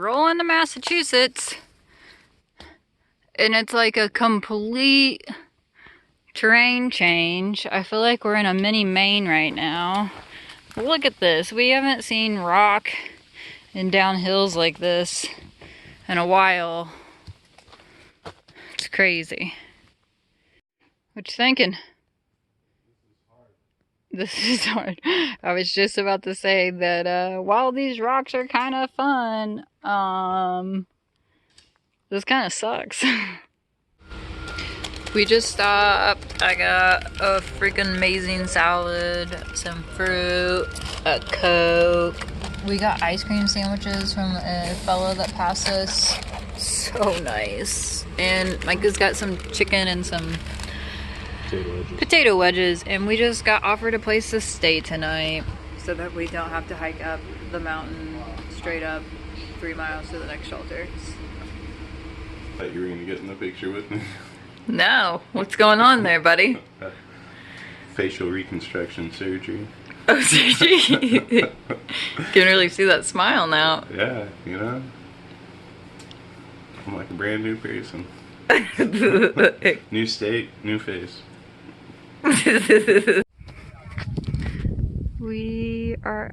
roll into Massachusetts, and it's like a complete terrain change. I feel like we're in a mini Maine right now. Look at this. We haven't seen rock and down hills like this in a while. It's crazy. What you thinking? This is hard. I was just about to say that while these rocks are kind of fun, this kind of sucks. We just stopped. I got a freaking amazing salad, some fruit, a Coke. We got ice cream sandwiches from a fellow that passed us. So nice. And Micah's got some chicken and some potato wedges, and we just got offered a place to stay tonight so that we don't have to hike up the mountain straight up 3 miles to the next shelter. Thought you were gonna get in the picture with me. No, what's going on there, buddy? Facial reconstruction surgery. Oh, surgery. Can really see that smile now. Yeah, you know, I'm like a brand new person. New state, new face. We are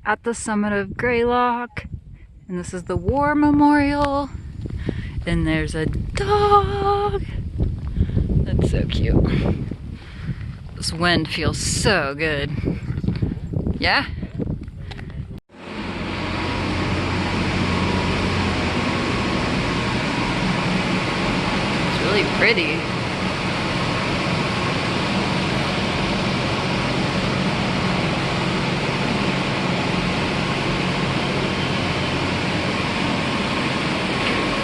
at the summit of Greylock, and this is the War Memorial, and there's a dog. That's so cute. This wind feels so good. Yeah? It's really pretty.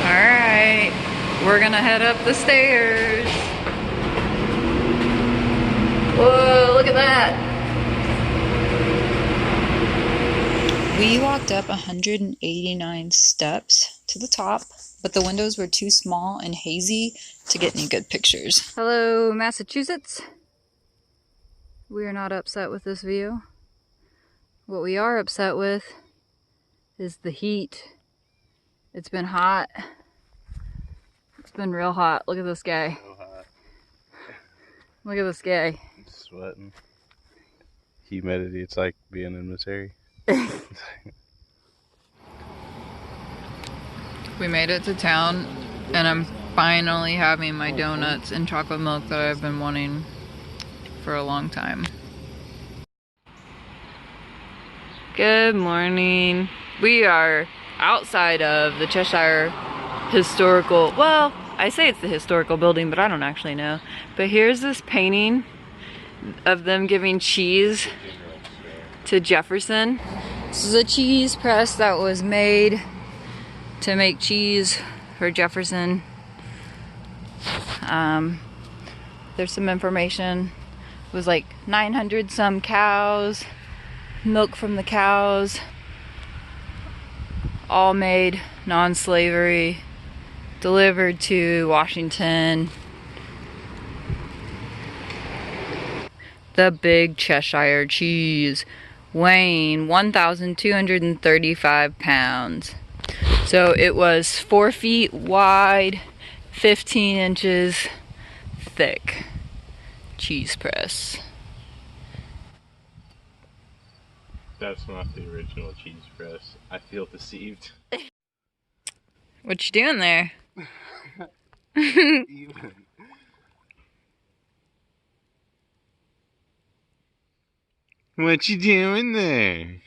Alright, we're gonna head up the stairs. Whoa, look at that. We walked up 189 steps to the top, but the windows were too small and hazy to get any good pictures. Hello, Massachusetts. We are not upset with this view. What we are upset with is the heat. It's been hot. It's been real hot. Look at this guy. So hot. Look at this guy. Sweating. Humidity, it's like being in Missouri. We made it to town, and I'm finally having my donuts and chocolate milk that I've been wanting for a long time. Good morning. We are outside of the Cheshire historical, well, I say it's the historical building, but I don't actually know. But here's this painting of them giving cheese to Jefferson. This is a cheese press that was made to make cheese for Jefferson. There's some information. It was like 900 some cows, milk from the cows, all made non-slavery, delivered to Washington. The big Cheshire cheese, weighing 1,235 pounds. So it was 4 feet wide, 15 inches thick cheese press. That's not the original cheese press. I feel deceived. What you doing there? Even. What you doing there?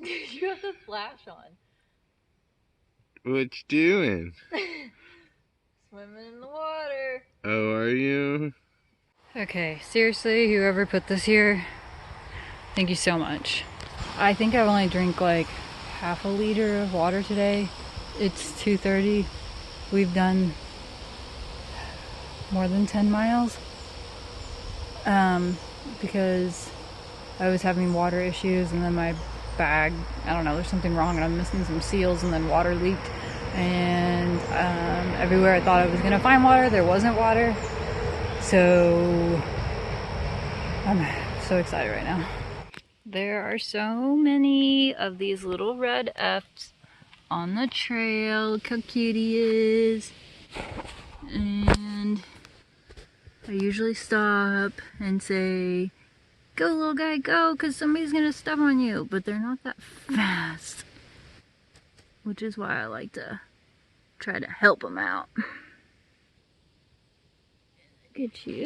You got the flash on. What you doing? Swimming in the water. Oh, are you? Okay, seriously, whoever put this here, thank you so much. I think I only drank like half a liter of water today. It's 2:30. We've done more than 10 miles because I was having water issues, and then my bag, I don't know, there's something wrong, and I'm missing some seals, and then water leaked, and everywhere I thought I was gonna find water, there wasn't water. So I'm so excited right now. There are so many of these little red Efts on the trail. Look how cute he is. And I usually stop and say, go little guy, go, because somebody's gonna step on you. But they're not that fast. Which is why I like to try to help them out. Look at you.